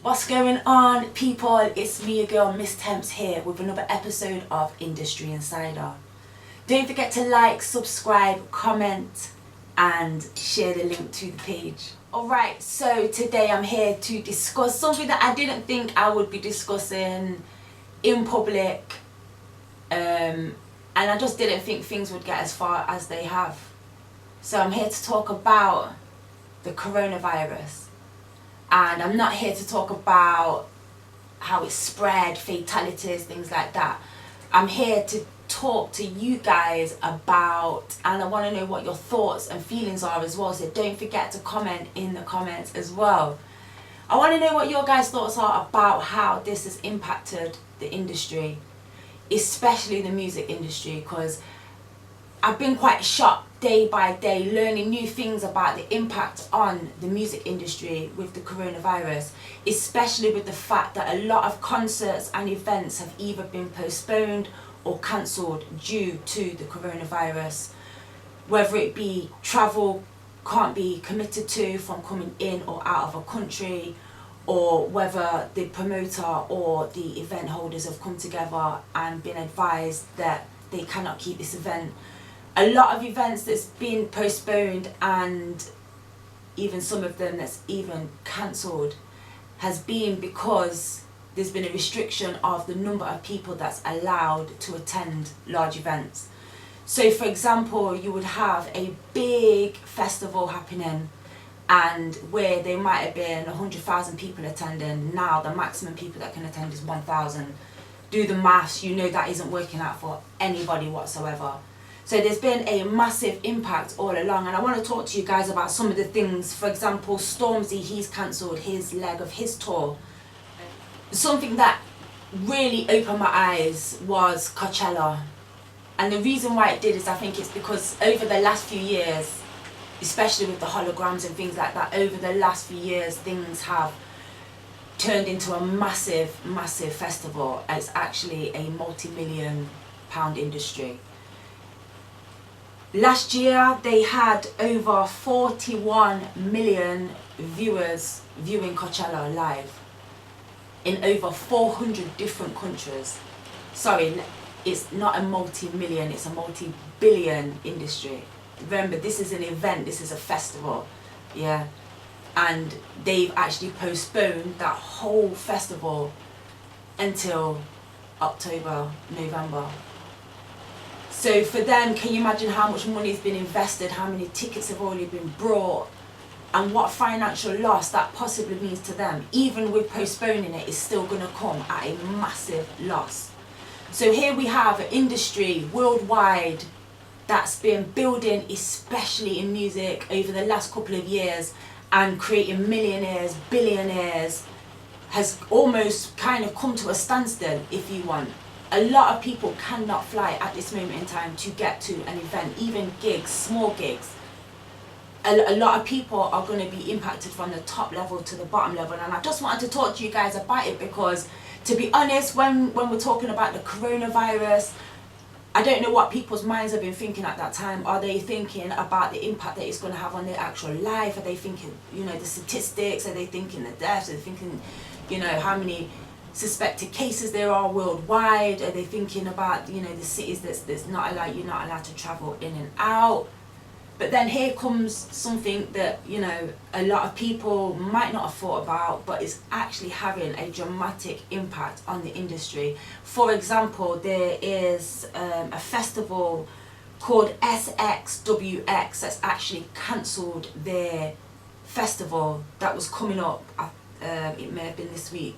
What's going on, people? It's me, your girl, Miss Tempz here with another episode of Industry Insider. Don't forget to like, subscribe, comment and share the link to the page. Alright, so today I'm here to discuss something that I didn't think I would be discussing in public, and I just didn't think things would get as far as they have. So I'm here to talk about the coronavirus. And I'm not here to talk about how it's spread, fatalities, things like that. I'm here to talk to you guys about, and I want to know what your thoughts and feelings are as well. So don't forget to comment in the comments as well. I want to know what your guys' thoughts are about how this has impacted the industry, especially the music industry, because I've been quite shocked day by day learning new things about the impact on the music industry with the coronavirus, especially with the fact that a lot of concerts and events have either been postponed or cancelled due to the coronavirus, whether it be travel can't be committed to from coming in or out of a country, or whether the promoter or the event holders have come together and been advised that they cannot keep this event. A lot of events that's been postponed, and even some of them that's even cancelled, has been because there's been a restriction of the number of people that's allowed to attend large events. So for example, you would have a big festival happening, and where there might have been 100,000 people attending, now the maximum people that can attend is 1,000. Do the maths, you know that isn't working out for anybody whatsoever. So there's been a massive impact all along, and I want to talk to you guys about some of the things. For example, Stormzy, he's cancelled his leg of his tour. Something that really opened my eyes was Coachella. And the reason why it did is I think it's because over the last few years, especially with the holograms and things like that, over the last few years things have turned into a massive, massive festival. It's actually a multi-million pound industry. Last year they had over 41 million viewers viewing Coachella live in over 400 different countries. Sorry, it's not a multi-million, it's a multi-billion industry. Remember, this is an event, this is a festival, yeah? And they've actually postponed that whole festival until October, November. So for them, can you imagine how much money has been invested, how many tickets have already been brought, and what financial loss that possibly means to them? Even with postponing it, it's still going to come at a massive loss. So here we have an industry worldwide that's been building, especially in music, over the last couple of years, and creating millionaires, billionaires, has almost kind of come to a standstill, if you want. A lot of people cannot fly at this moment in time to get to an event, even gigs, small gigs. A lot of people are going to be impacted from the top level to the bottom level, and I just wanted to talk to you guys about it because, to be honest, when we're talking about the coronavirus, I don't know what people's minds have been thinking at that time. Are they thinking about the impact that it's going to have on their actual life? Are they thinking, you know, the statistics? Are they thinking the deaths? Are they thinking, you know, how many suspected cases there are worldwide? Are they thinking about, you know, the cities that's not allowed, you're not allowed to travel in and out? But then here comes something that, you know, a lot of people might not have thought about, but it's actually having a dramatic impact on the industry. For example, there is a festival called SXWX that's actually cancelled their festival that was coming up. It may have been this week.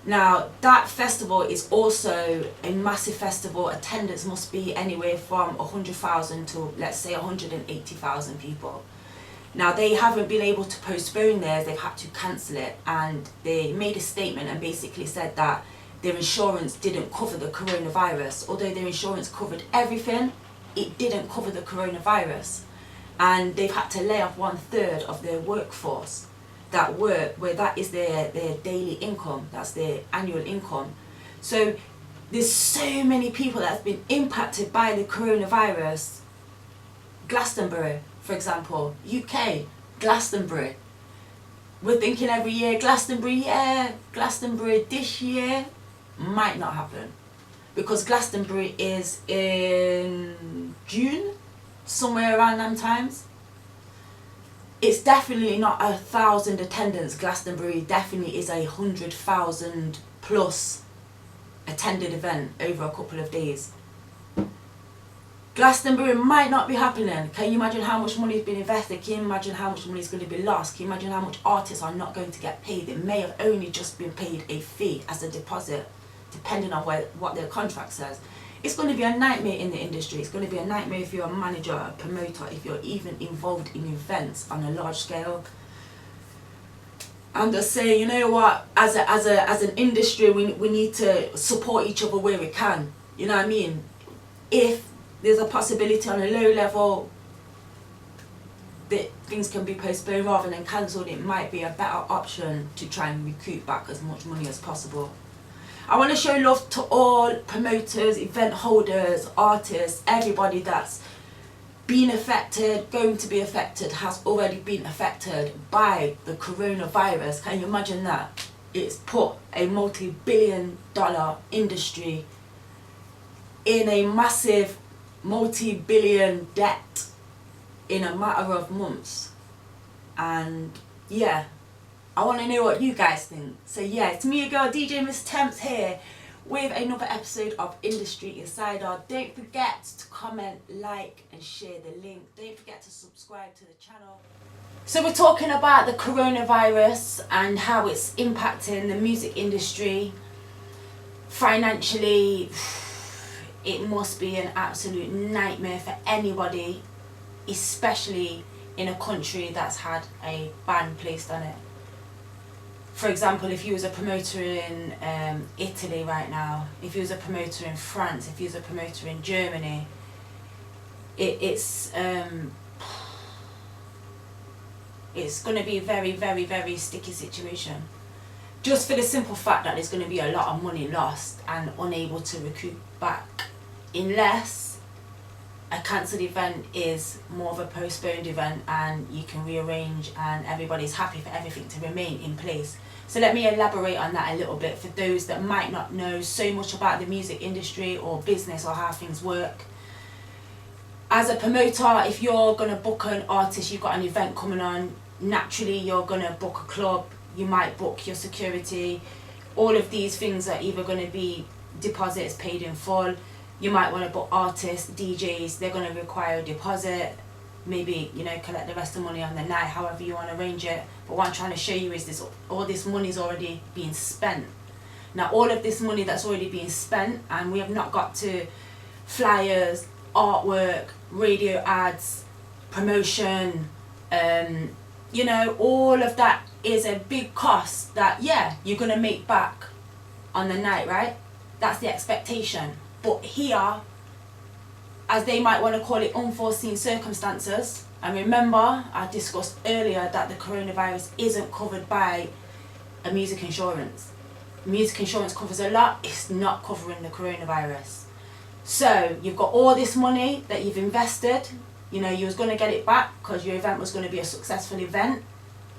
Now, that festival is also a massive festival. Attendance must be anywhere from 100,000 to, let's say, 180,000 people. Now, they haven't been able to postpone theirs, they've had to cancel it, and they made a statement and basically said that their insurance didn't cover the coronavirus. Although their insurance covered everything, it didn't cover the coronavirus. And they've had to lay off 1/3 of their workforce. that work where that is their daily income, that's their annual income. So there's so many people that's been impacted by the coronavirus. Glastonbury, for example, UK, Glastonbury. We're thinking every year, Glastonbury, yeah, Glastonbury this year might not happen. Because Glastonbury is in June, somewhere around them times. It's definitely not 1,000 attendance. Glastonbury definitely is 100,000 plus attended event over a couple of days. Glastonbury might not be happening. Can you imagine how much money has been invested? Can you imagine how much money is going to be lost? Can you imagine how much artists are not going to get paid? They may have only just been paid a fee as a deposit, depending on what their contract says. It's going to be a nightmare in the industry. It's going to be a nightmare if you're a manager, a promoter, if you're even involved in events on a large scale. I'm just saying, you know what, as an industry, we need to support each other where we can. You know what I mean? If there's a possibility on a low level that things can be postponed rather than cancelled, it might be a better option to try and recoup back as much money as possible. I want to show love to all promoters, event holders, artists, everybody that's been affected, going to be affected, has already been affected by the coronavirus. Can you imagine that? It's put a multi-billion-dollar industry in a massive multi-billion debt in a matter of months. And yeah, I want to know what you guys think. So yeah, it's me, your girl, DJ Miss Tempz here with another episode of Industry Insider. Don't forget to comment, like and share the link. Don't forget to subscribe to the channel. So we're talking about the coronavirus and how it's impacting the music industry. Financially, it must be an absolute nightmare for anybody, especially in a country that's had a ban placed on it. For example, if you was a promoter in Italy right now, if you was a promoter in France, if you was a promoter in Germany, it's going to be a very, very, very sticky situation. Just for the simple fact that there's going to be a lot of money lost and unable to recoup back, unless a cancelled event is more of a postponed event and you can rearrange and everybody's happy for everything to remain in place. So let me elaborate on that a little bit for those that might not know so much about the music industry or business or how things work. As a promoter, if you're going to book an artist, you've got an event coming on, naturally you're going to book a club, you might book your security. All of these things are either going to be deposits paid in full. You might want to book artists, DJs, they're going to require a deposit. Maybe, you know, collect the rest of the money on the night, however you want to arrange it. But what I'm trying to show you is all this money is already being spent. Now, all of this money that's already being spent, and we have not got to flyers, artwork, radio ads, promotion, you know, all of that is a big cost that, yeah, you're going to make back on the night, right? That's the expectation. But here, as they might want to call it, unforeseen circumstances, and remember I discussed earlier that the coronavirus isn't covered by a music insurance. Music insurance covers a lot, it's not covering the coronavirus. So you've got all this money that you've invested, you know, you was going to get it back because your event was going to be a successful event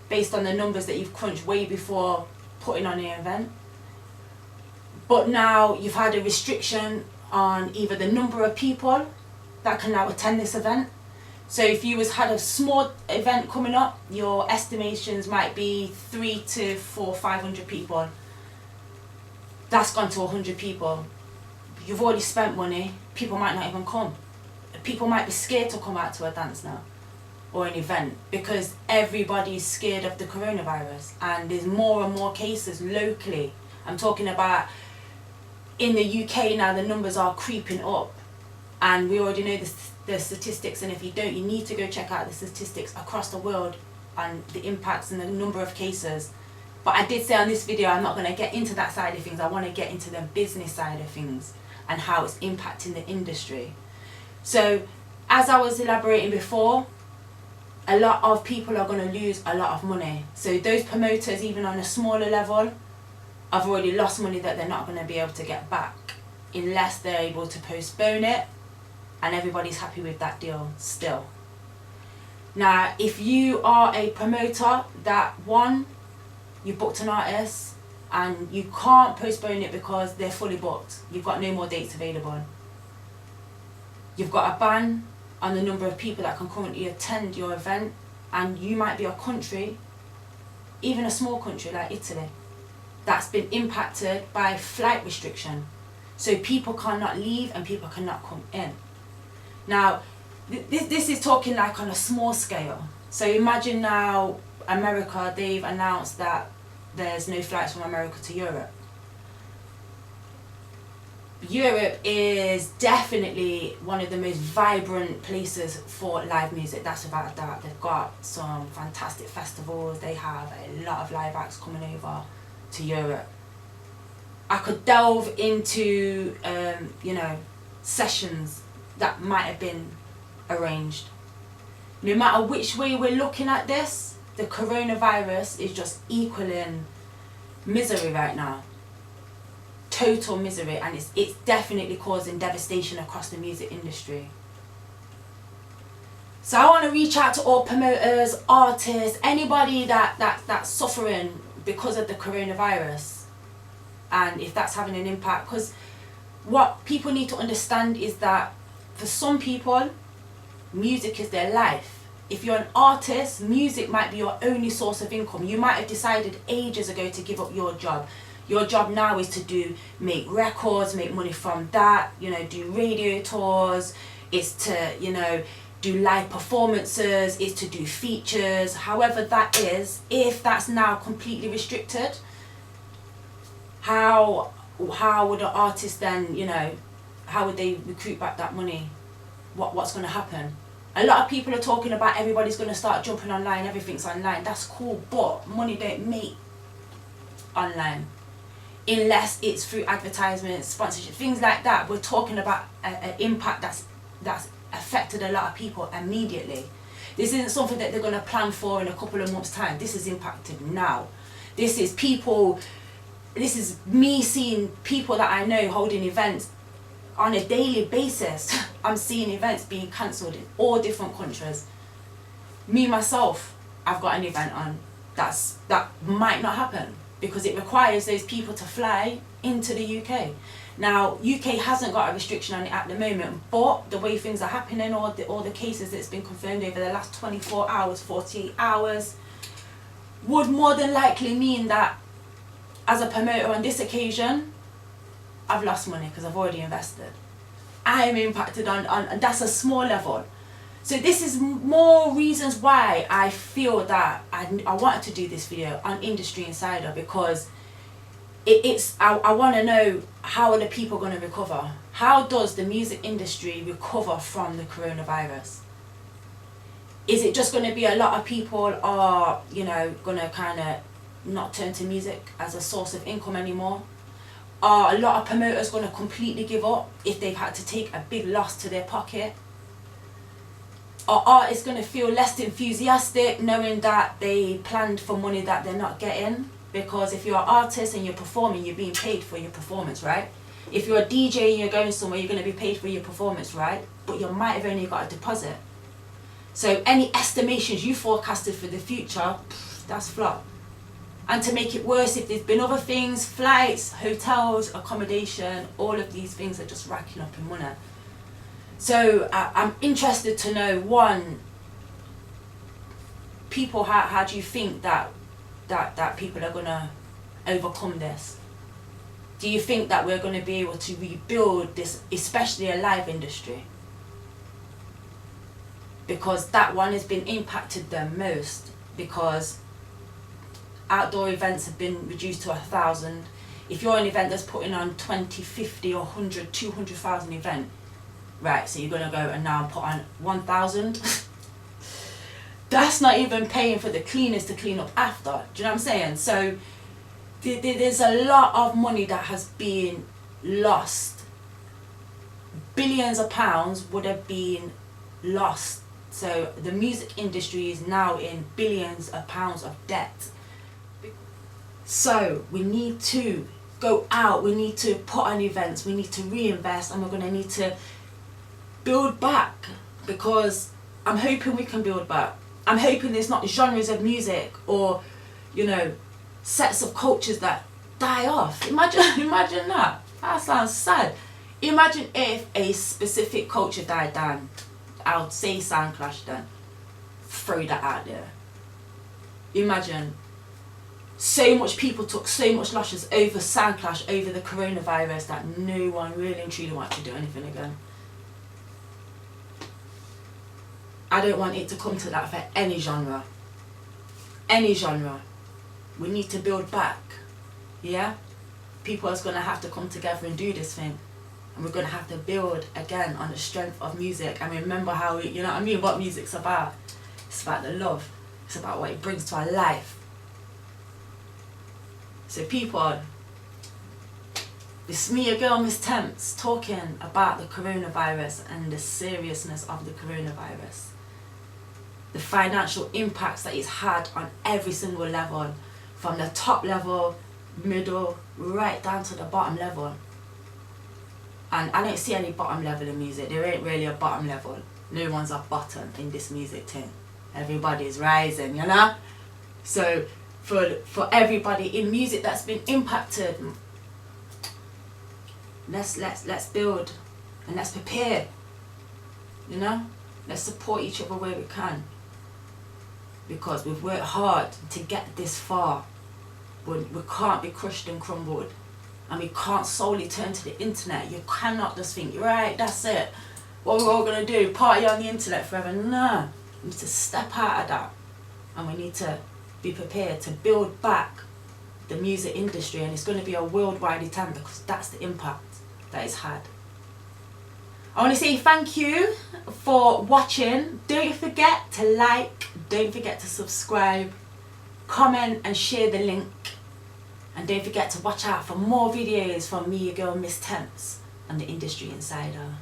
based on the numbers that you've crunched way before putting on your event. But now you've had a restriction on either the number of people that can now attend this event. So if you had a small event coming up, your estimations might be 300 to 500 people. That's gone to 100 people. You've already spent money, people might not even come. People might be scared to come out to a dance now or an event because everybody's scared of the coronavirus, and there's more and more cases locally. I'm talking about in the UK now, the numbers are creeping up, and we already know the statistics, and if you don't, you need to go check out the statistics across the world and the impacts and the number of cases. But I did say on this video, I'm not going to get into that side of things. I want to get into the business side of things and how it's impacting the industry. So as I was elaborating before, a lot of people are going to lose a lot of money. So those promoters, even on a smaller level, have already lost money that they're not going to be able to get back unless they're able to postpone it, and everybody's happy with that deal still. Now, if you are a promoter that, one, you booked an artist and you can't postpone it because they're fully booked, you've got no more dates available, you've got a ban on the number of people that can currently attend your event, and you might be a country, even a small country like Italy, that's been impacted by flight restriction. So people cannot leave and people cannot come in. Now, this is talking like on a small scale. So imagine now America, they've announced that there's no flights from America to Europe. Europe is definitely one of the most vibrant places for live music, that's without a doubt. They've got some fantastic festivals, they have a lot of live acts coming over to Europe. I could delve into, sessions that might have been arranged. No matter which way we're looking at this, the coronavirus is just equaling misery right now. Total misery, and it's definitely causing devastation across the music industry. So I want to reach out to all promoters, artists, anybody that's suffering because of the coronavirus, and if that's having an impact, because what people need to understand is that for some people, music is their life. If you're an artist, music might be your only source of income. You might have decided ages ago to give up your job. Your job now is to make records, make money from that, do radio tours, it's to, do live performances, it's to do features, however that is. If that's now completely restricted, how would an artist then, how would they recruit back that money? What's going to happen? A lot of people are talking about everybody's going to start jumping online, everything's online. That's cool, but money don't make online unless it's through advertisements, sponsorship, things like that. We're talking about an impact that's affected a lot of people immediately. This isn't something that they're going to plan for in a couple of months' time. This is impacted now. This is me seeing people that I know holding events on a daily basis. I'm seeing events being cancelled in all different countries. Me, myself, I've got an event on that might not happen because it requires those people to fly into the UK. Now, UK hasn't got a restriction on it at the moment, but the way things are happening, all the cases that's been confirmed over the last 24 hours, 48 hours, would more than likely mean that as a promoter on this occasion, I've lost money because I've already invested. I am impacted on that's a small level. So this is more reasons why I feel that I wanted to do this video on Industry Insider, because I want to know, how are the people going to recover? How does the music industry recover from the coronavirus? Is it just going to be a lot of people are, going to kind of not turn to music as a source of income anymore? Are a lot of promoters going to completely give up if they've had to take a big loss to their pocket? Are artists going to feel less enthusiastic knowing that they planned for money that they're not getting? Because if you're an artist and you're performing, you're being paid for your performance, right? If you're a DJ and you're going somewhere, you're going to be paid for your performance, right? But you might have only got a deposit. So any estimations you forecasted for the future, that's flop. And to make it worse, if there's been other things, flights, hotels, accommodation, all of these things are just racking up in money. So I'm interested to know, one, people, how do you think that people are going to overcome this? Do you think that we're going to be able to rebuild this, especially a live industry? Because that one has been impacted the most, because outdoor events have been reduced to 1,000. If you're an event that's putting on 20, 50 or 100, 200,000 event, right, so you're going to go and now put on 1,000. That's not even paying for the cleaners to clean up after. Do you know what I'm saying? So there's a lot of money that has been lost. Billions of pounds would have been lost So the music industry is now in billions of pounds of debt. So we need to go out, we need to put on events, we need to reinvest, and we're going to need to build back, because I'm hoping we can build back. I'm hoping there's not genres of music or, you know, sets of cultures that die off. Imagine that. That sounds sad. Imagine if a specific culture died down. I would say Sound Clash then. Throw that out there. Imagine so much people took so much lashes over Sound Clash, over the coronavirus, that no one really and truly wants to do anything again. I don't want it to come to that for any genre. Any genre. We need to build back. Yeah? People are going to have to come together and do this thing. And we're going to have to build again on the strength of music. And remember how, you know what I mean, what music's about. It's about the love. It's about what it brings to our life. So people, it's me, your girl, Miss Tempz, talking about the coronavirus and the seriousness of the coronavirus. The financial impacts that it's had on every single level, from the top level, middle, right down to the bottom level. And I don't see any bottom level in music. There ain't really a bottom level. No one's a bottom in this music thing. Everybody's rising, you know? So for everybody in music that's been impacted, let's build and let's prepare. You know? Let's support each other where we can. Because we've worked hard to get this far. We can't be crushed and crumbled. And we can't solely turn to the internet. You cannot just think, right, that's it. What we're all going to do, party on the internet forever. No. We need to step out of that. And we need to be prepared to build back the music industry. And it's going to be a worldwide attempt, because that's the impact that it's had. I want to say thank you for watching. Don't forget to like, don't forget to subscribe, comment and share the link. And don't forget to watch out for more videos from me, your girl, Miss Tempz, and the Industry Insider.